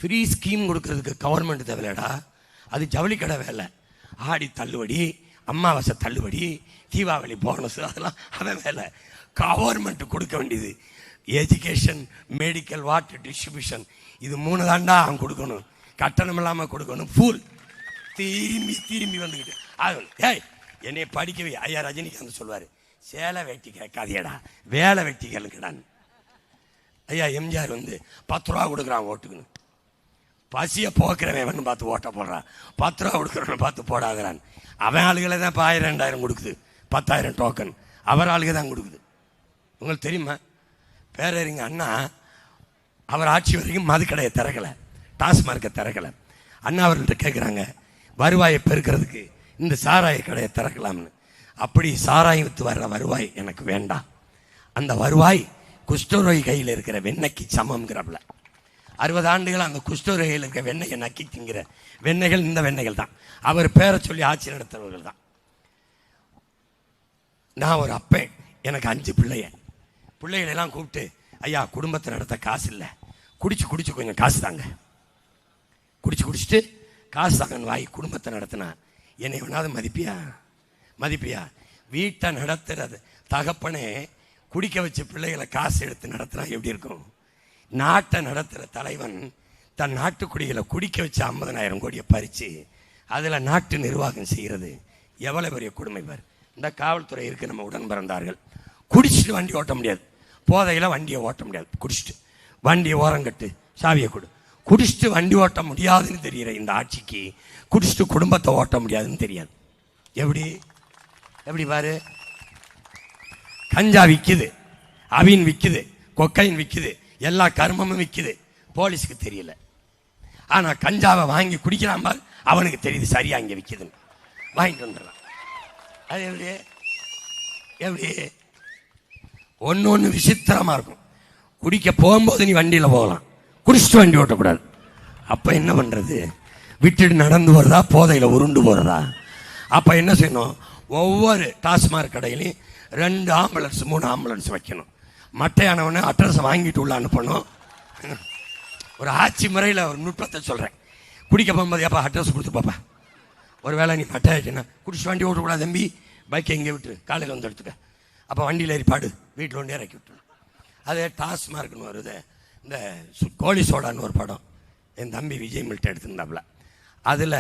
Free scheme கொடுக்கறதுக்கு government தேவையில்லடா, அது ஜவுளி கடை வேலை. ஆடி தள்ளுபடி, அமாவாசை தள்ளுபடி, தீபாவளி போனஸ், அதெல்லாம் அவன் வேலை. கவர்மெண்ட் கொடுக்க வேண்டியது எஜுகேஷன், மெடிக்கல், வாட்டர் டிஸ்ட்ரிபியூஷன், இது 3 தாண்டா அவன் கொடுக்கணும். கட்டணம் இல்லாமல் கொடுக்கணும். ஃபுல் திரும்பி திரும்பி வந்துக்கிட்டு ஏய் என்னை படிக்கவே ஐயா ரஜினிகாந்த் சொல்லுவார், சேலை வெட்டி கேட்காதியடா, வேலை வெட்டி கேளுங்கடான்னு. ஐயா எம்ஜிஆர் 10 ரூபா கொடுக்குறான் ஓட்டுக்குன்னு. பசியை போக்குறவன் பார்த்து ஓட்ட போடுறான், 10 ரூபா கொடுக்குறவன் பார்த்து போடாகிறான். அவன் ஆளுகளை தான் இப்போ 1000 2000 கொடுக்குது, 10,000 டோக்கன் அவர் ஆளுக தான் கொடுக்குது. உங்களுக்கு தெரியுமா? பேரறிஞர் அண்ணா அவர் ஆட்சி வரைக்கும் மதுக்கடையை திறக்கலை, டாஸ்மார்க்கை திறக்கலை. அண்ணா அவர்கள்ட்ட கேட்குறாங்க, வருவாயை பெருக்கிறதுக்கு இந்த சாராய கடையை திறக்கலாம்னு. அப்படி சாராயம் விற்று வர்ற வருவாய் எனக்கு வேண்டாம், அந்த வருவாய் குஷ்டரோகி கையில் இருக்கிற வெண்ணெய்க்கு சமம்ங்கிறப்பல 60 ஆண்டுகள் அந்த குஷ்டரோகியில் இருக்கிற வெண்ணெயை நக்கி திங்கிற வெண்ணெய்கள் இந்த வெண்ணெய்கள் தான். அவர் பேரை சொல்லி ஆட்சி நடத்துறவர்கள் தான். நான் ஒரு அப்பேன், எனக்கு 5 பிள்ளைகளெல்லாம் கூப்பிட்டு, ஐயா குடும்பத்தை நடத்த காசு இல்லை, குடிச்சு கொஞ்சம் காசு தாங்க, குடிச்சிட்டு காசு தாங்கன்னு வாங்கி குடும்பத்தை நடத்தினா என்னை வேணாவது மதிப்பியா? வீட்டை நடத்துறது தகப்பனே குடிக்க வச்சு பிள்ளைகளை காசு எடுத்து நடத்துனா எப்படி இருக்கும்? நாட்டை நடத்துகிற தலைவன் தன் நாட்டுக்குடிகளை குடிக்க வச்சு 50,000 கோடியை பறித்து அதில் நாட்டு நிர்வாகம் செய்கிறது எவ்வளோ பெரிய கொடுமை பார். இந்த காவல்துறை இருக்குது, நம்ம உடன் பிறந்தார்கள். குடிச்சிட்டு வண்டி ஓட்ட முடியாது, போதையில் வண்டியை ஓட்ட முடியாது. குடிச்சிட்டு வண்டியை ஓரங்கட்டு, சாவியை கொடு. குடிச்சிட்டு வண்டி ஓட்ட முடியாதுன்னு தெரிகிற இந்த ஆட்சிக்கு குடிச்சிட்டு குடும்பத்தை ஓட்ட முடியாதுன்னு தெரியாது. எப்படி பாரு, கஞ்சா விற்குது, அவின் விற்குது, கொக்கைன் விற்குது, எல்லா கர்மமும் விற்குது, போலீஸுக்கு தெரியல. ஆனால் கஞ்சாவை வாங்கி குடிக்கிறான் பார், அவனுக்கு தெரியுது சரியா இங்கே விற்குதுன்னு, வாங்கிட்டு வந்துடுறான். அது எப்படி ஒன்று விசித்திரமாக இருக்கும். குடிக்க போகும்போது நீ வண்டியில் போகலாம், குடிச்சிட்டு வண்டி ஓட்டக்கூடாது. அப்போ என்ன பண்ணுறது? விட்டுட்டு நடந்து போகிறதா, போதையில் உருண்டு போகிறதா? அப்போ என்ன செய்யணும்? ஒவ்வொரு டாஸ்மாக் கடையிலையும் 2 ஆம்புலன்ஸ் 3 ஆம்புலன்ஸ் வைக்கணும். மட்டையானவனே அட்ரஸை வாங்கிட்டு உள்ள அனுப்பணும். ஒரு ஆட்சி முறையில் ஒரு நுட்பத்தை சொல்கிறேன். குடிக்க போகும்போது எப்போ அட்ரஸ் கொடுத்து பாப்பா, ஒரு வேளை நீ மட்டை ஆச்சுன்னா குடிச்சிட்டு வண்டி ஓட்டக்கூடாது தம்பி, பைக்கை எங்கே விட்டு காலையில் வந்து எடுத்துக்க. அப்போ வண்டியில் ஏறி பாடு, வீட்டில் ஒன்றே இறக்கி விட்டுரும். அதே டாஸ்மார்க்னு வருது. இந்த கோழி சோடான்னு ஒரு படம் என் தம்பி விஜய் மில்ட்ட எடுத்திருந்தாப்புல, அதில்